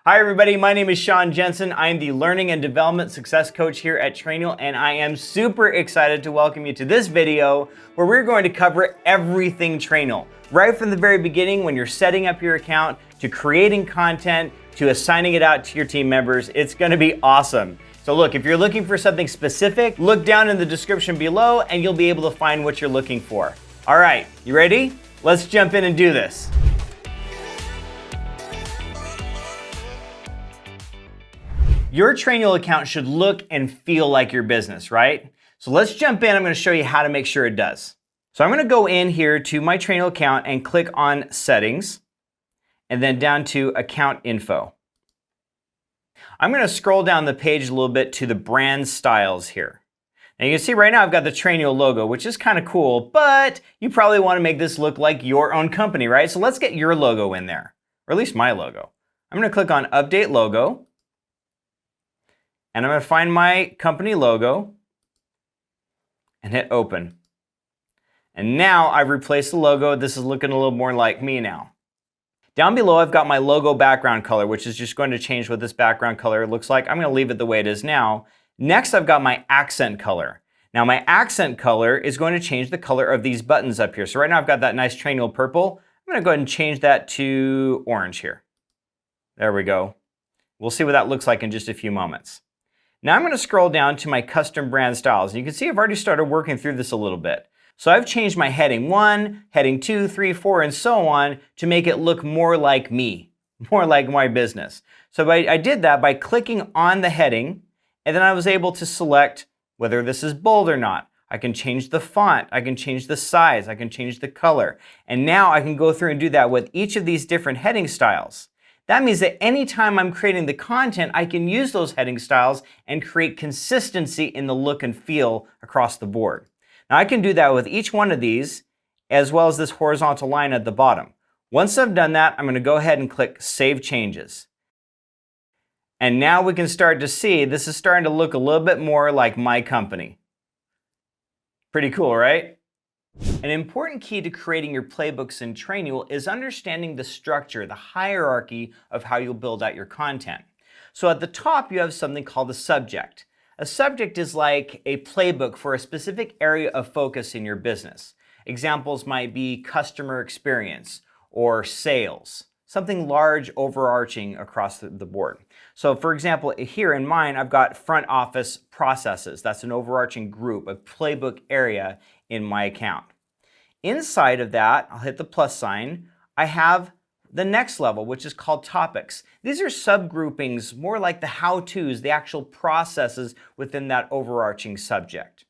Hi everybody, my name is Sean Jensen. I am the Learning and Development Success Coach here at Trainual, and I am super excited to welcome you to this video where we're going to cover everything Trainual. Right from the very beginning, when you're setting up your account, to creating content, to assigning it out to your team members. It's gonna be awesome. So look, if you're looking for something specific, look down in the description below and you'll be able to find what you're looking for. All right, you ready? Let's jump in and do this. Your Trainual account should look and feel like your business, right? So let's jump in. I'm going to show you how to make sure it does. So I'm going to go in here to my Trainual account and click on Settings, and then down to Account Info. I'm going to scroll down the page a little bit to the brand styles here. Now you can see right now I've got the Trainual logo, which is kind of cool, but you probably want to make this look like your own company, right? So let's get your logo in there, or at least my logo. I'm going to click on Update Logo. And I'm going to find my company logo and hit open. And now I've replaced the logo. This is looking a little more like me now. Down below, I've got my logo background color, which is just going to change what this background color looks like. I'm going to leave it the way it is now. Next, I've got my accent color. Now my accent color is going to change the color of these buttons up here. So right now I've got that nice Trainual purple. I'm going to go ahead and change that to orange here. There we go. We'll see what that looks like in just a few moments. Now I'm going to scroll down to my custom brand styles. And you can see I've already started working through this a little bit. So I've changed my heading 1, heading 2, 3, 4, and so on to make it look more like me, more like my business. So I did that by clicking on the heading, and then I was able to select whether this is bold or not. I can change the font, I can change the size, I can change the color. And now I can go through and do that with each of these different heading styles. That means that anytime I'm creating the content, I can use those heading styles and create consistency in the look and feel across the board. Now I can do that with each one of these, as well as this horizontal line at the bottom. Once I've done that, I'm going to go ahead and click Save Changes. And now we can start to see this is starting to look a little bit more like my company. Pretty cool, right? An important key to creating your playbooks in Trainual is understanding the structure, the hierarchy of how you'll build out your content. So at the top, you have something called a subject. A subject is like a playbook for a specific area of focus in your business. Examples might be customer experience or sales, something large, overarching across the board. So for example, here in mine, I've got front office processes. That's an overarching group, a playbook area in my account. Inside of that, I'll hit the plus sign, I have the next level, which is called topics. These are subgroupings, more like the how-tos, the actual processes within that overarching subject.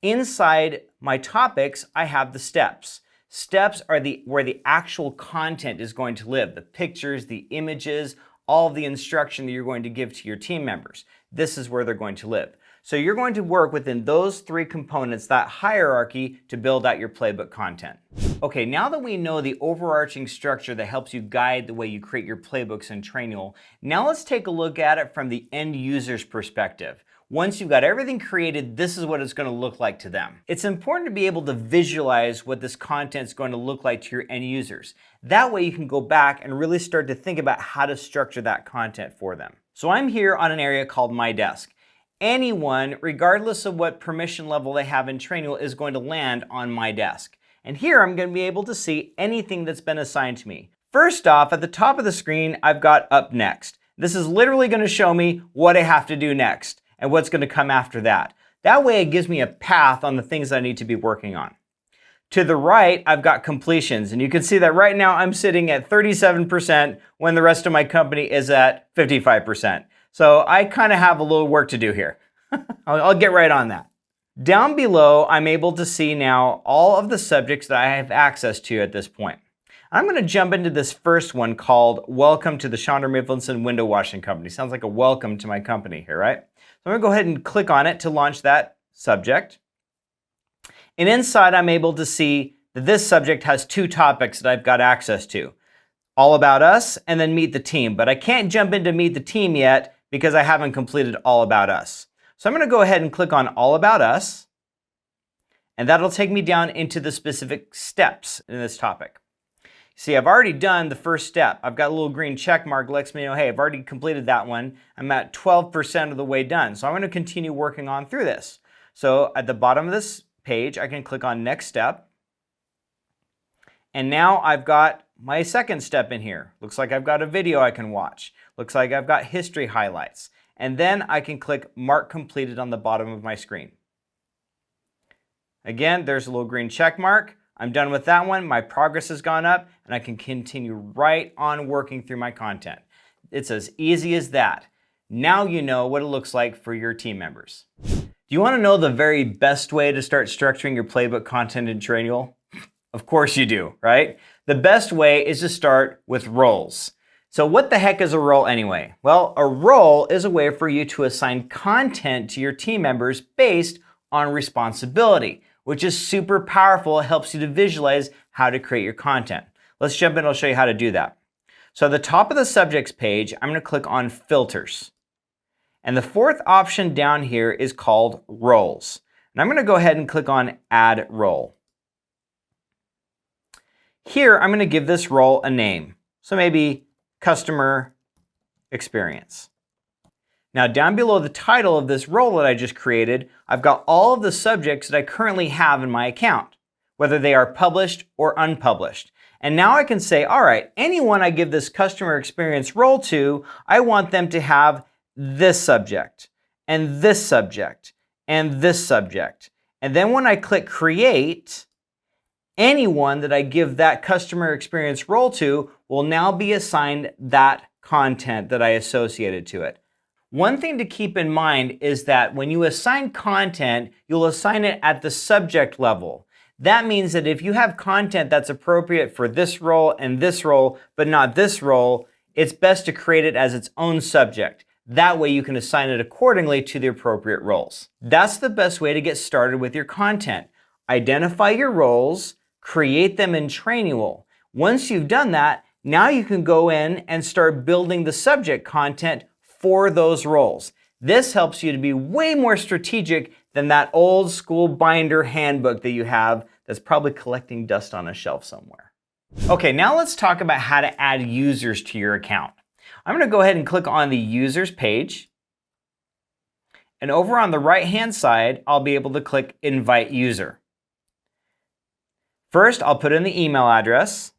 Inside my topics, I have the steps. Steps are where the actual content is going to live, the pictures, the images, all of the instruction that you're going to give to your team members. This is where they're going to live. So you're going to work within those three components, that hierarchy, to build out your playbook content. Okay, now that we know the overarching structure that helps you guide the way you create your playbooks in Trainual, now let's take a look at it from the end user's perspective. Once you've got everything created, this is what it's going to look like to them. It's important to be able to visualize what this content is going to look like to your end users. That way you can go back and really start to think about how to structure that content for them. So I'm here on an area called My Desk. Anyone, regardless of what permission level they have in Trainual, is going to land on my desk. And here I'm going to be able to see anything that's been assigned to me. First off, at the top of the screen, I've got Up Next. This is literally going to show me what I have to do next and what's going to come after that. That way it gives me a path on the things that I need to be working on. To the right, I've got completions, and you can see that right now I'm sitting at 37% when the rest of my company is at 55%. So I kind of have a little work to do here. I'll get right on that. Down below, I'm able to see now all of the subjects that I have access to at this point. I'm going to jump into this first one called Welcome to the Chandra Mifflinson Window Washing Company. Sounds like a welcome to my company here, right? So I'm going to go ahead and click on it to launch that subject. And inside, I'm able to see that this subject has two topics that I've got access to. All About Us and then Meet the Team. But I can't jump into Meet the Team yet because I haven't completed All About Us. So I'm going to go ahead and click on All About Us, and that'll take me down into the specific steps in this topic. See, I've already done the first step. I've got a little green check mark, lets me know, hey, I've already completed that one. I'm at 12% of the way done. So I'm going to continue working on through this. So at the bottom of this page, I can click on next step. And now I've got my second step in here. Looks like I've got a video I can watch. Looks like I've got history highlights. And then I can click mark completed on the bottom of my screen. Again, there's a little green check mark. I'm done with that one. My progress has gone up and I can continue right on working through my content. It's as easy as that. Now you know what it looks like for your team members. Do you want to know the very best way to start structuring your playbook content in Trainual? Of course you do, right? The best way is to start with roles. So what the heck is a role anyway? Well, a role is a way for you to assign content to your team members based on responsibility, which is super powerful. It helps you to visualize how to create your content. Let's jump in, I'll show you how to do that. So at the top of the subjects page, I'm going to click on filters. And the fourth option down here is called roles. And I'm going to go ahead and click on add role. Here, I'm going to give this role a name. So maybe customer experience. Now down below the title of this role that I just created, I've got all of the subjects that I currently have in my account, whether they are published or unpublished. And now I can say, all right, anyone I give this customer experience role to, I want them to have this subject, and this subject, and this subject. And then when I click create, anyone that I give that customer experience role to will now be assigned that content that I associated to it. One thing to keep in mind is that when you assign content, you'll assign it at the subject level. That means that if you have content that's appropriate for this role and this role, but not this role, it's best to create it as its own subject. That way you can assign it accordingly to the appropriate roles. That's the best way to get started with your content. Identify your roles, create them in Trainual. Once you've done that, now you can go in and start building the subject content for those roles. This helps you to be way more strategic than that old school binder handbook that you have that's probably collecting dust on a shelf somewhere. Okay, now let's talk about how to add users to your account. I'm going to go ahead and click on the users page. And over on the right-hand side, I'll be able to click invite user. First, I'll put in the email address.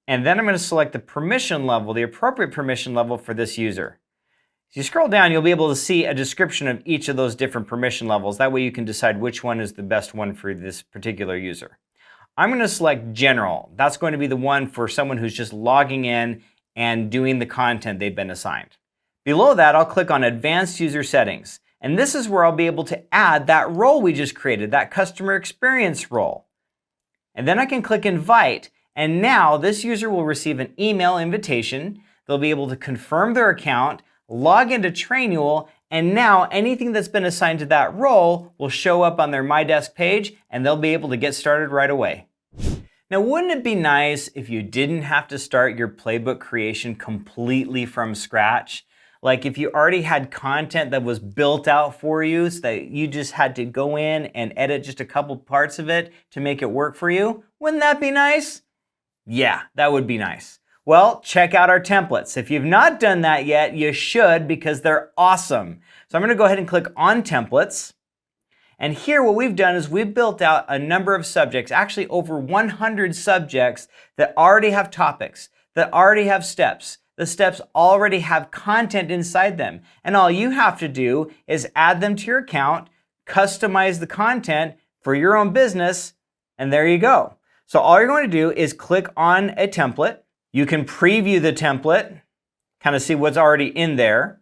And then I'm going to select the permission level, the appropriate permission level for this user. As you scroll down, you'll be able to see a description of each of those different permission levels. That way you can decide which one is the best one for this particular user. I'm going to select general. That's going to be the one for someone who's just logging in and doing the content they've been assigned. Below that, I'll click on advanced user settings. And this is where I'll be able to add that role we just created, that customer experience role. And then I can click invite. And now this user will receive an email invitation. They'll be able to confirm their account, log into Trainual, and now anything that's been assigned to that role will show up on their My Desk page and they'll be able to get started right away. Now, wouldn't it be nice if you didn't have to start your playbook creation completely from scratch? Like if you already had content that was built out for you so that you just had to go in and edit just a couple parts of it to make it work for you. Wouldn't that be nice? Yeah, that would be nice. Well, check out our templates. If you've not done that yet, you should because they're awesome. So I'm going to go ahead and click on templates. And here what we've done is we've built out a number of subjects, actually over 100 subjects that already have topics, that already have steps. The steps already have content inside them. And all you have to do is add them to your account, customize the content for your own business, and there you go. So all you're going to do is click on a template. You can preview the template, kind of see what's already in there.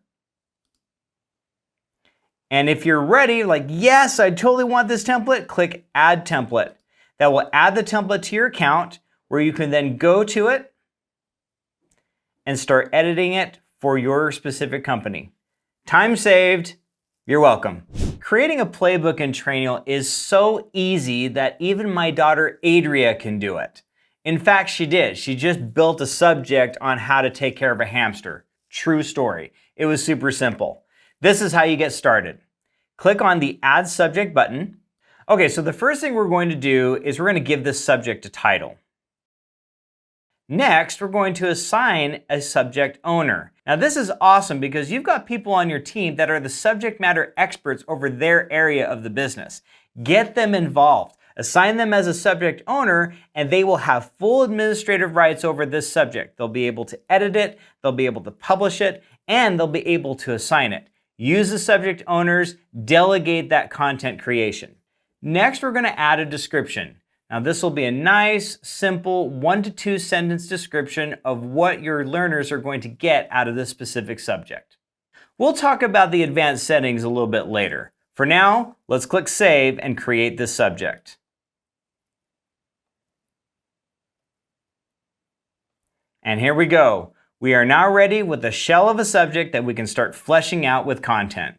And if you're ready, like, yes, I totally want this template, click Add Template. That will add the template to your account where you can then go to it and start editing it for your specific company. Time saved. You're welcome. Creating a playbook in Trainual is so easy that even my daughter Adria can do it. In fact, she did. She just built a subject on how to take care of a hamster. True story. It was super simple. This is how you get started. Click on the Add Subject button. Okay, so the first thing we're going to do is we're going to give this subject a title. Next, we're going to assign a subject owner. Now this is awesome because you've got people on your team that are the subject matter experts over their area of the business. Get them involved. Assign them as a subject owner and they will have full administrative rights over this subject. They'll be able to edit it, they'll be able to publish it, and they'll be able to assign it. Use the subject owners, delegate that content creation. Next, we're going to add a description. Now this will be a nice, simple 1 to 2 sentence description of what your learners are going to get out of this specific subject. We'll talk about the advanced settings a little bit later. For now, let's click Save and create this subject. And here we go. We are now ready with a shell of a subject that we can start fleshing out with content.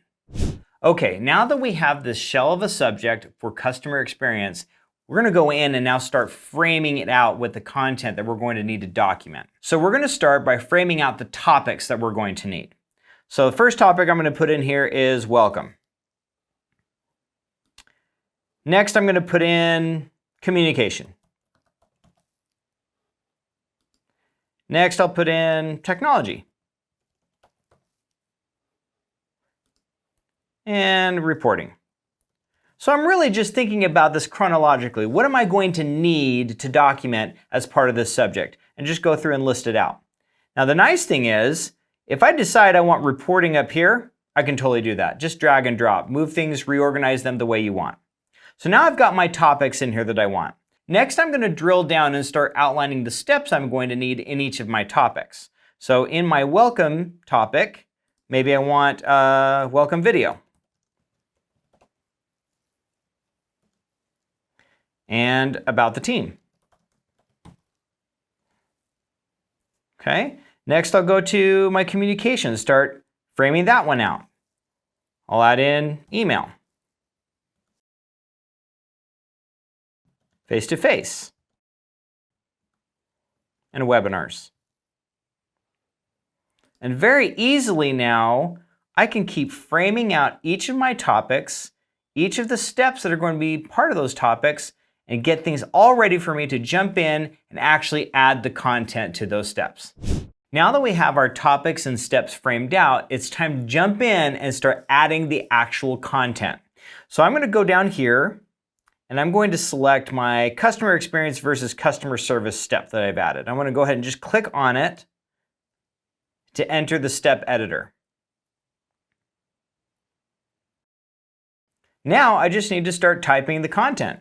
Okay, now that we have this shell of a subject for customer experience, we're going to go in and now start framing it out with the content that we're going to need to document. So we're going to start by framing out the topics that we're going to need. So the first topic I'm going to put in here is welcome. Next, I'm going to put in communication. Next, I'll put in technology. And reporting. So I'm really just thinking about this chronologically. What am I going to need to document as part of this subject? And just go through and list it out. Now the nice thing is, if I decide I want reporting up here, I can totally do that. Just drag and drop, move things, reorganize them the way you want. So now I've got my topics in here that I want. Next, I'm going to drill down and start outlining the steps I'm going to need in each of my topics. So in my welcome topic, maybe I want a welcome video. And about the team. Okay, next I'll go to my communication, start framing that one out. I'll add in email, face-to-face, and webinars. And very easily now, I can keep framing out each of my topics, each of the steps that are going to be part of those topics, and get things all ready for me to jump in and actually add the content to those steps. Now that we have our topics and steps framed out, it's time to jump in and start adding the actual content. So I'm going to go down here and I'm going to select my customer experience versus customer service step that I've added. I'm going to go ahead and just click on it to enter the step editor. Now I just need to start typing the content.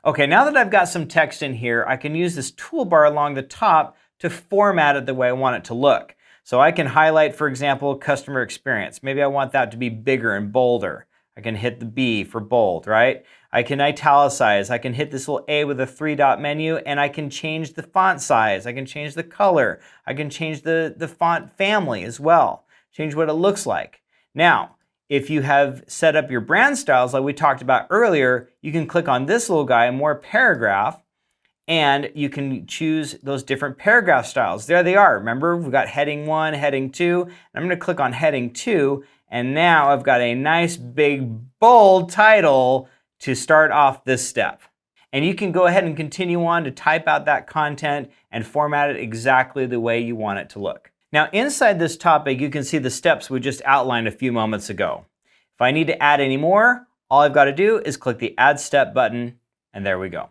Okay, now that I've got some text in here, I can use this toolbar along the top to format it the way I want it to look. So I can highlight, for example, customer experience. Maybe I want that to be bigger and bolder. I can hit the B for bold, right? I can italicize. I can hit this little A with a 3-dot menu and I can change the font size. I can change the color. I can change the font family as well. Change what it looks like. Now, if you have set up your brand styles like we talked about earlier, you can click on this little guy, more paragraph, and you can choose those different paragraph styles. There they are. Remember, we've got heading 1, heading 2. I'm going to click on heading 2, and now I've got a nice big bold title to start off this step. And you can go ahead and continue on to type out that content and format it exactly the way you want it to look. Now inside this topic, you can see the steps we just outlined a few moments ago. If I need to add any more, all I've got to do is click the Add Step button, and there we go.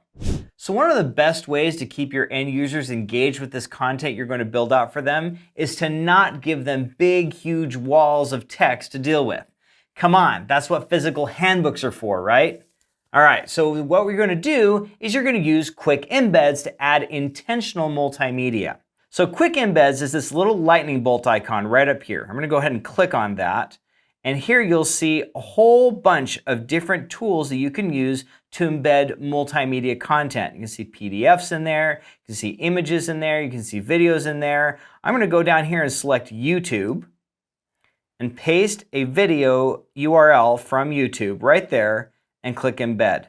So one of the best ways to keep your end users engaged with this content you're going to build out for them is to not give them big, huge walls of text to deal with. Come on, that's what physical handbooks are for, right? All right, so what we're going to do is you're going to use quick embeds to add intentional multimedia. So quick embeds is this little lightning bolt icon right up here. I'm going to go ahead and click on that. And here you'll see a whole bunch of different tools that you can use to embed multimedia content. You can see PDFs in there, you can see images in there, you can see videos in there. I'm going to go down here and select YouTube and paste a video URL from YouTube right there and click embed.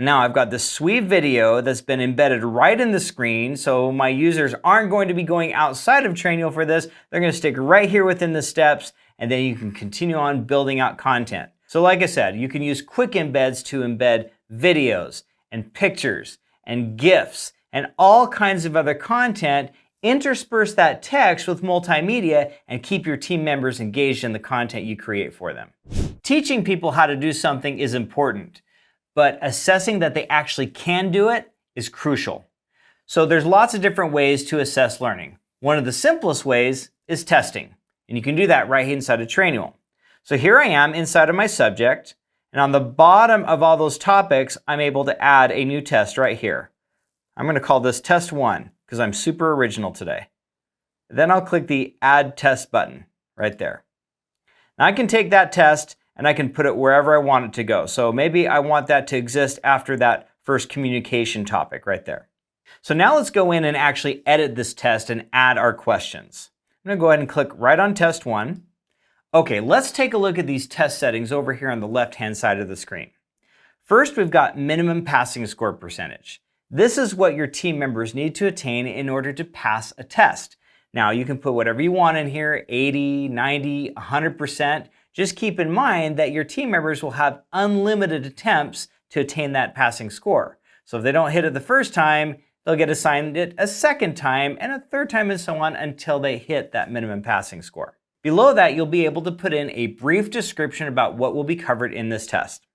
And now I've got this sweet video that's been embedded right in the screen, so my users aren't going to be going outside of Trainual for this. They're going to stick right here within the steps, and then you can continue on building out content. So like I said, you can use quick embeds to embed videos and pictures and GIFs and all kinds of other content, intersperse that text with multimedia, and keep your team members engaged in the content you create for them. Teaching people how to do something is important, but assessing that they actually can do it is crucial. So there's lots of different ways to assess learning. One of the simplest ways is testing, and you can do that right inside of Trainual. So here I am inside of my subject, and on the bottom of all those topics, I'm able to add a new test right here. I'm going to call this test 1 because I'm super original today. Then I'll click the Add Test button right there. Now I can take that test and I can put it wherever I want it to go. So maybe I want that to exist after that first communication topic right there. So now let's go in and actually edit this test and add our questions. I'm going to go ahead and click right on test 1. Okay, let's take a look at these test settings over here on the left-hand side of the screen. First, we've got minimum passing score percentage. This is what your team members need to attain in order to pass a test. Now, you can put whatever you want in here, 80, 90, 100%. Just keep in mind that your team members will have unlimited attempts to attain that passing score. So if they don't hit it the first time, they'll get assigned it a second time and a third time and so on until they hit that minimum passing score. Below that, you'll be able to put in a brief description about what will be covered in this test.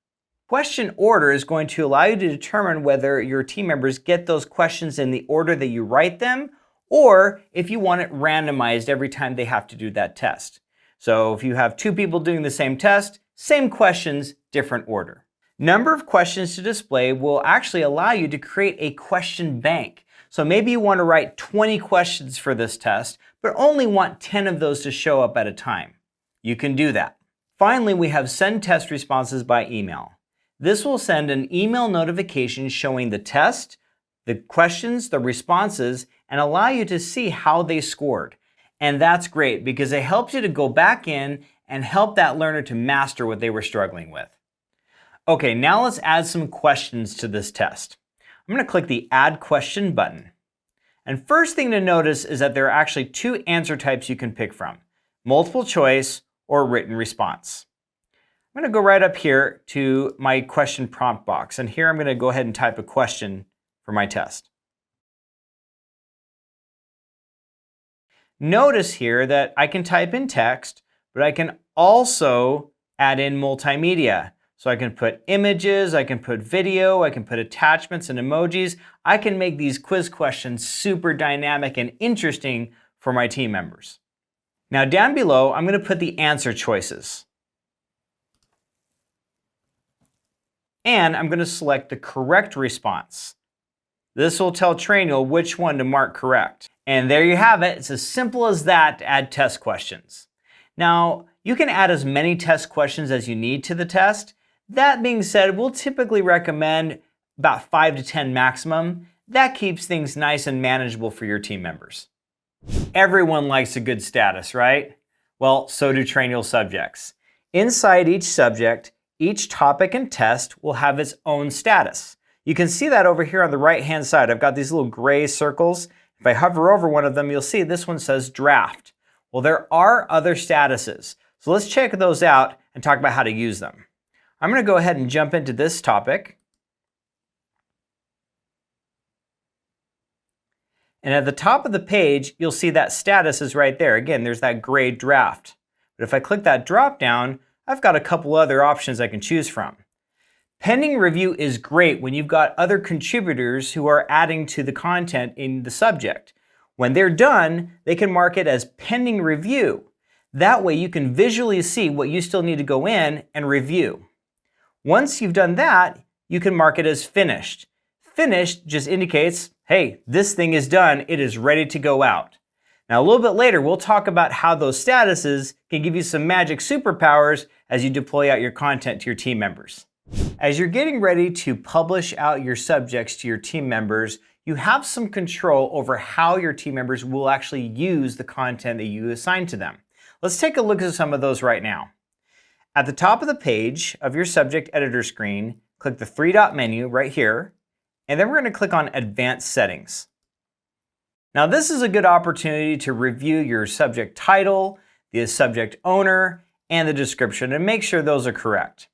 Question order is going to allow you to determine whether your team members get those questions in the order that you write them, or if you want it randomized every time they have to do that test. So if you have 2 people doing the same test, same questions, different order. Number of questions to display will actually allow you to create a question bank. So maybe you want to write 20 questions for this test, but only want 10 of those to show up at a time. You can do that. Finally, we have send test responses by email. This will send an email notification showing the test, the questions, the responses, and allow you to see how they scored. And that's great because it helps you to go back in and help that learner to master what they were struggling with. Okay, now let's add some questions to this test. I'm going to click the Add Question button. And first thing to notice is that there are actually 2 answer types you can pick from: multiple choice or written response. I'm going to go right up here to my question prompt box, and here I'm going to go ahead and type a question for my test. Notice here that I can type in text, but I can also add in multimedia. So I can put images, I can put video, I can put attachments and emojis. I can make these quiz questions super dynamic and interesting for my team members. Now down below, I'm going to put the answer choices. And I'm going to select the correct response. This will tell Trainual which one to mark correct. And there you have it. It's as simple as that to add test questions. Now, you can add as many test questions as you need to the test. That being said, we'll typically recommend about 5 to 10 maximum. That keeps things nice and manageable for your team members. Everyone likes a good status, right? Well, so do Trainual subjects. Inside each subject, each topic and test will have its own status. You can see that over here on the right-hand side. I've got these little gray circles. If I hover over one of them, you'll see this one says draft. Well, there are other statuses. So let's check those out and talk about how to use them. I'm going to go ahead and jump into this topic. And at the top of the page, you'll see that status is right there. Again, there's that gray draft. But if I click that drop down, I've got a couple other options I can choose from. Pending review is great when you've got other contributors who are adding to the content in the subject. When they're done, they can mark it as pending review. That way you can visually see what you still need to go in and review. Once you've done that, you can mark it as finished. Finished just indicates, hey, this thing is done, it is ready to go out. Now a little bit later, we'll talk about how those statuses can give you some magic superpowers as you deploy out your content to your team members. As you're getting ready to publish out your subjects to your team members, you have some control over how your team members will actually use the content that you assign to them. Let's take a look at some of those right now. At the top of the page of your subject editor screen, click the three-dot menu right here, and then we're going to click on Advanced Settings. Now this is a good opportunity to review your subject title, the subject owner, and the description and make sure those are correct.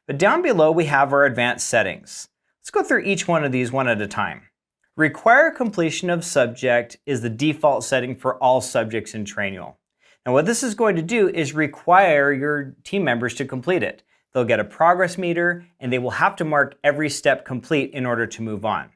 But down below we have our advanced settings. Let's go through each one of these one at a time. Require completion of subject is the default setting for all subjects in Trainual. Now what this is going to do is require your team members to complete it. They'll get a progress meter and they will have to mark every step complete in order to move on.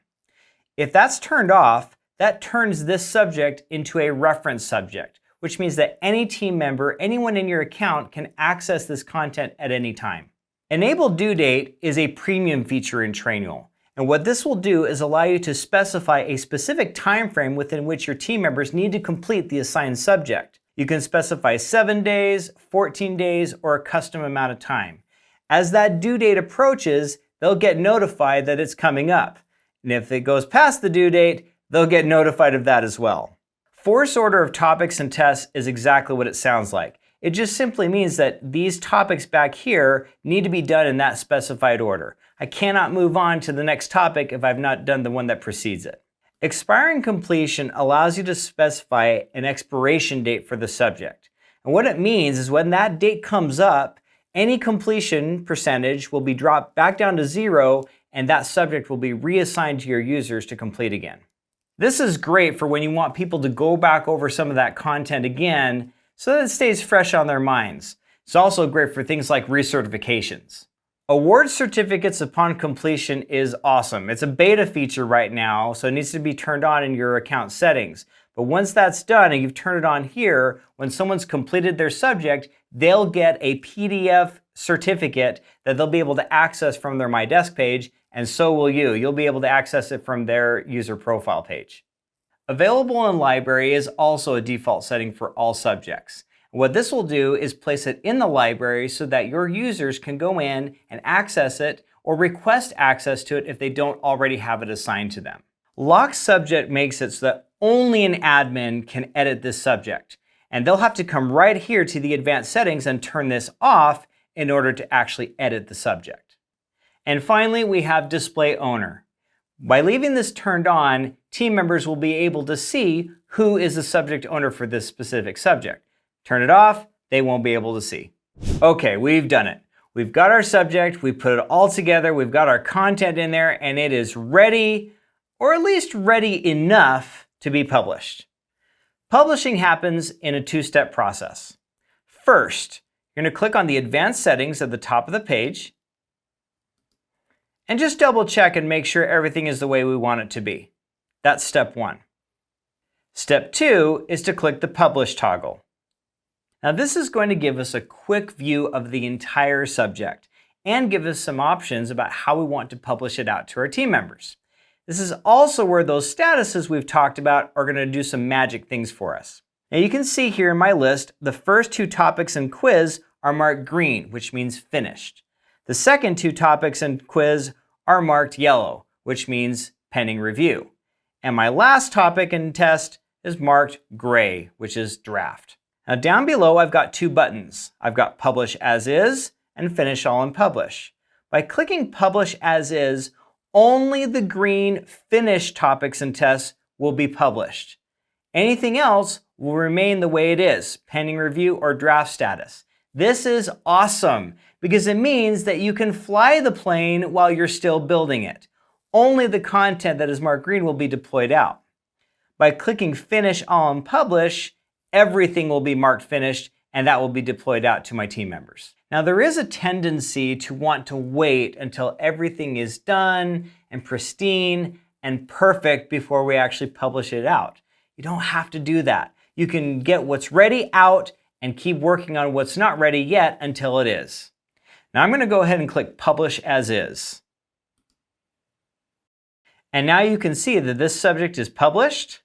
If that's turned off, that turns this subject into a reference subject, which means that any team member, anyone in your account can access this content at any time. Enable due date is a premium feature in Trainual. And what this will do is allow you to specify a specific time frame within which your team members need to complete the assigned subject. You can specify 7 days, 14 days, or a custom amount of time. As that due date approaches, they'll get notified that it's coming up. And if it goes past the due date, they'll get notified of that as well. Force order of topics and tests is exactly what it sounds like. It just simply means that these topics back here need to be done in that specified order. I cannot move on to the next topic if I've not done the one that precedes it. Expiring completion allows you to specify an expiration date for the subject. And what it means is when that date comes up, any completion percentage will be dropped back down to 0 and that subject will be reassigned to your users to complete again. This is great for when you want people to go back over some of that content again so that it stays fresh on their minds. It's also great for things like recertifications. Award certificates upon completion is awesome. It's a beta feature right now, so it needs to be turned on in your account settings. But once that's done and you've turned it on here, when someone's completed their subject, they'll get a PDF certificate that they'll be able to access from their My Desk page, and so will you. You'll be able to access it from their user profile page. Available in library is also a default setting for all subjects. What this will do is place it in the library so that your users can go in and access it or request access to it if they don't already have it assigned to them. Lock subject makes it so that only an admin can edit this subject. And they'll have to come right here to the advanced settings and turn this off in order to actually edit the subject. And finally, we have display owner. By leaving this turned on, team members will be able to see who is the subject owner for this specific subject. Turn it off, they won't be able to see. Okay, we've done it. We've got our subject, we put it all together, we've got our content in there, and it is ready, or at least ready enough to be published. Publishing happens in a two-step process. First, you're going to click on the advanced settings at the top of the page, and just double check and make sure everything is the way we want it to be. That's step one. Step two is to click the publish toggle. Now this is going to give us a quick view of the entire subject and give us some options about how we want to publish it out to our team members. This is also where those statuses we've talked about are going to do some magic things for us. Now you can see here in my list, the first two topics and quiz are marked green, which means finished. The second two topics and quiz are marked yellow, which means pending review. And my last topic and test is marked gray, which is draft. Now down below, I've got two buttons. I've got Publish As Is and Finish All and Publish. By clicking Publish As Is, only the green finished topics and tests will be published. Anything else will remain the way it is, pending review or draft status. This is awesome because it means that you can fly the plane while you're still building it. Only the content that is marked green will be deployed out. By clicking Finish All and Publish, everything will be marked finished and that will be deployed out to my team members. Now there is a tendency to want to wait until everything is done and pristine and perfect before we actually publish it out. You don't have to do that. You can get what's ready out and keep working on what's not ready yet until it is. Now I'm going to go ahead and click Publish As Is. And now you can see that this subject is published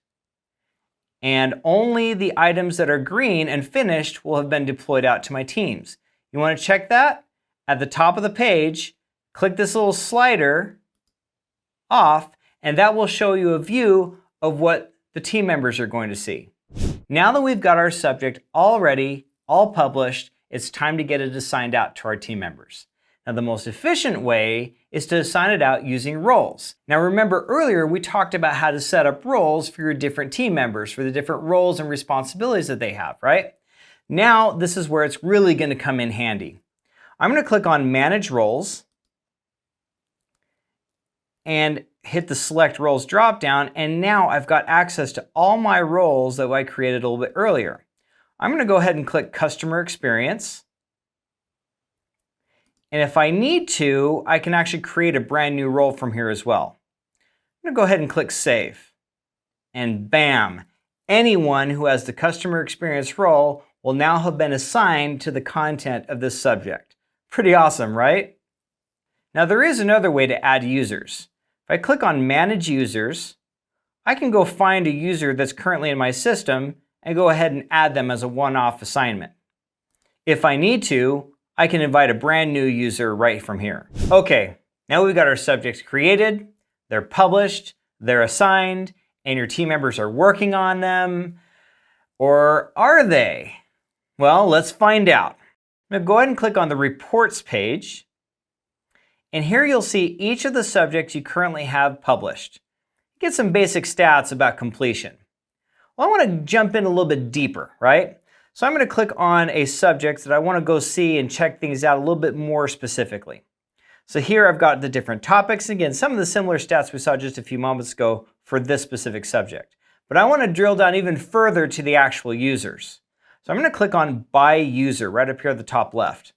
and only the items that are green and finished will have been deployed out to my teams. You want to check that? At the top of the page, click this little slider off, and that will show you a view of what the team members are going to see. Now that we've got our subject all ready, all published, it's time to get it assigned out to our team members. Now, the most efficient way is to assign it out using roles. Now, remember earlier we talked about how to set up roles for your different team members, for the different roles and responsibilities that they have, right? Now, this is where it's really going to come in handy. I'm going to click on Manage Roles and hit the Select Roles dropdown, and now I've got access to all my roles that I created a little bit earlier. I'm going to go ahead and click Customer Experience. And if I need to, I can actually create a brand new role from here as well. I'm going to go ahead and click Save. And bam, anyone who has the Customer Experience role will now have been assigned to the content of this subject. Pretty awesome, right? Now there is another way to add users. If I click on Manage Users, I can go find a user that's currently in my system and go ahead and add them as a one-off assignment. If I need to, I can invite a brand new user right from here. Okay, now we've got our subjects created, they're published, they're assigned, and your team members are working on them. Or are they? Well, let's find out. I'm going to go ahead and click on the Reports page. And here you'll see each of the subjects you currently have published. Get some basic stats about completion. Well, I want to jump in a little bit deeper, right? So I'm going to click on a subject that I want to go see and check things out a little bit more specifically. So here I've got the different topics. Again, some of the similar stats we saw just a few moments ago for this specific subject. But I want to drill down even further to the actual users. So I'm going to click on By User right up here at the top left.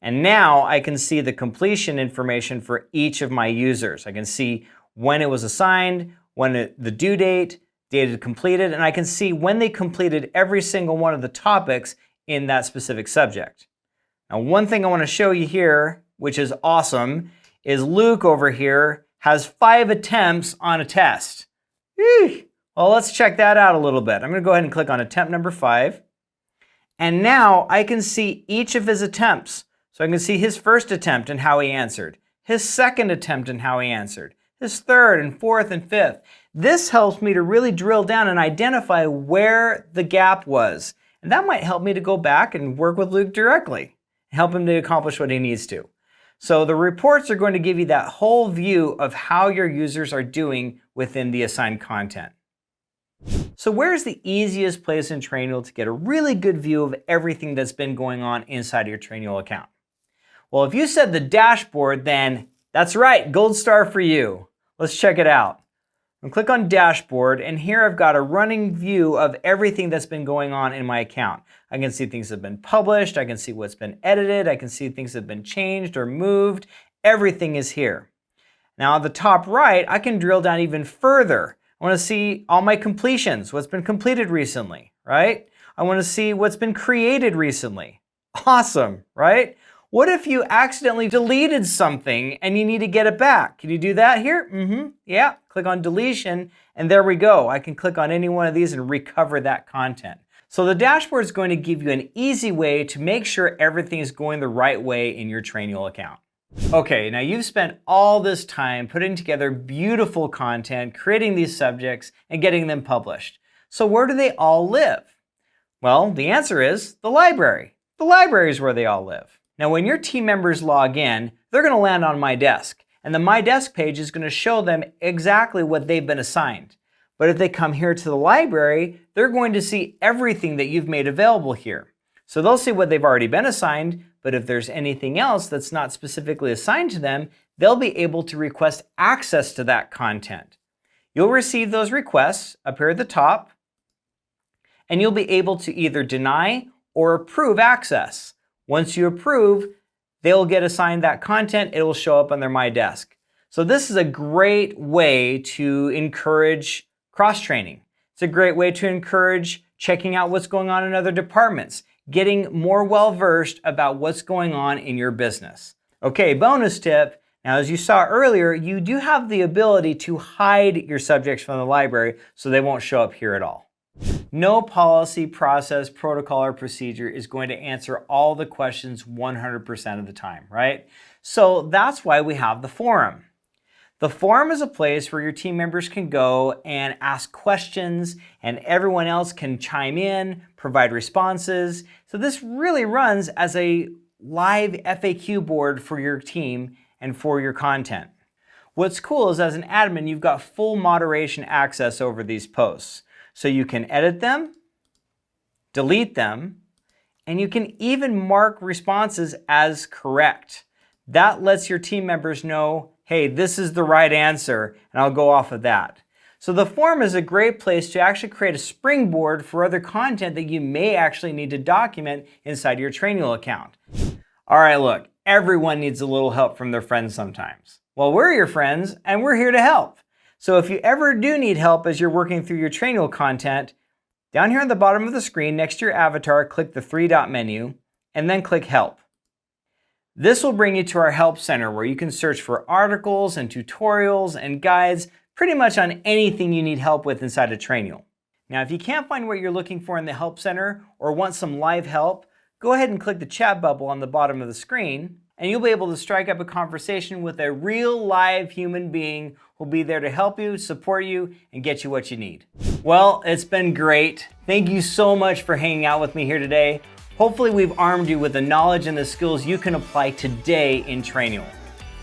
And now I can see the completion information for each of my users. I can see when it was assigned, the due date, date completed, and I can see when they completed every single one of the topics in that specific subject. Now, one thing I want to show you here, which is awesome, is Luke over here has 5 attempts on a test. Eesh. Well, let's check that out a little bit. I'm going to go ahead and click on attempt number 5. And now I can see each of his attempts. So I can see his first attempt and how he answered, his second attempt and how he answered, his third and fourth and fifth. This helps me to really drill down and identify where the gap was. And that might help me to go back and work with Luke directly, help him to accomplish what he needs to. So the reports are going to give you that whole view of how your users are doing within the assigned content. So where's the easiest place in Trainual to get a really good view of everything that's been going on inside of your Trainual account? Well, if you said the dashboard, then that's right, gold star for you. Let's check it out. I'm click on Dashboard, and here I've got a running view of everything that's been going on in my account. I can see things that have been published, I can see what's been edited, I can see things that have been changed or moved. Everything is here. Now at the top right, I can drill down even further. I want to see all my completions, what's been completed recently, right? I want to see what's been created recently. Awesome, right? What if you accidentally deleted something and you need to get it back? Can you do that here? Yeah, click on deletion and there we go. I can click on any one of these and recover that content. So the dashboard is going to give you an easy way to make sure everything is going the right way in your Trainual account. Okay, now you've spent all this time putting together beautiful content, creating these subjects, and getting them published. So where do they all live? Well, the answer is the library. The library is where they all live. Now, when your team members log in, they're going to land on My Desk. And the My Desk page is going to show them exactly what they've been assigned. But if they come here to the library, they're going to see everything that you've made available here. So they'll see what they've already been assigned, but if there's anything else that's not specifically assigned to them, they'll be able to request access to that content. You'll receive those requests up here at the top, and you'll be able to either deny or approve access. Once you approve, they'll get assigned that content. It will show up on their My Desk. So this is a great way to encourage cross-training. It's a great way to encourage checking out what's going on in other departments, getting more well-versed about what's going on in your business. Okay, bonus tip. Now, as you saw earlier, you do have the ability to hide your subjects from the library so they won't show up here at all. No policy, process, protocol, or procedure is going to answer all the questions 100% of the time, right? So that's why we have the forum. The forum is a place where your team members can go and ask questions, and everyone else can chime in, provide responses. So this really runs as a live FAQ board for your team and for your content. What's cool is as an admin, you've got full moderation access over these posts. So you can edit them, delete them, and you can even mark responses as correct. That lets your team members know, hey, this is the right answer, and I'll go off of that. So the forum is a great place to actually create a springboard for other content that you may actually need to document inside your Trainual account. All right, look, everyone needs a little help from their friends sometimes. Well, we're your friends, and we're here to help. So if you ever do need help as you're working through your Trainual content, down here on the bottom of the screen next to your avatar, click the three-dot menu, and then click Help. This will bring you to our Help Center where you can search for articles and tutorials and guides pretty much on anything you need help with inside of Trainual. Now, if you can't find what you're looking for in the Help Center or want some live help, go ahead and click the chat bubble on the bottom of the screen, and you'll be able to strike up a conversation with a real live human being who'll be there to help you, support you, and get you what you need. Well, it's been great. Thank you so much for hanging out with me here today. Hopefully we've armed you with the knowledge and the skills you can apply today in Trainual.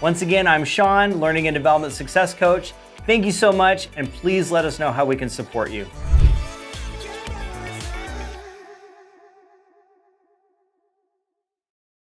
Once again, I'm Sean, Learning and Development Success Coach. Thank you so much, and please let us know how we can support you.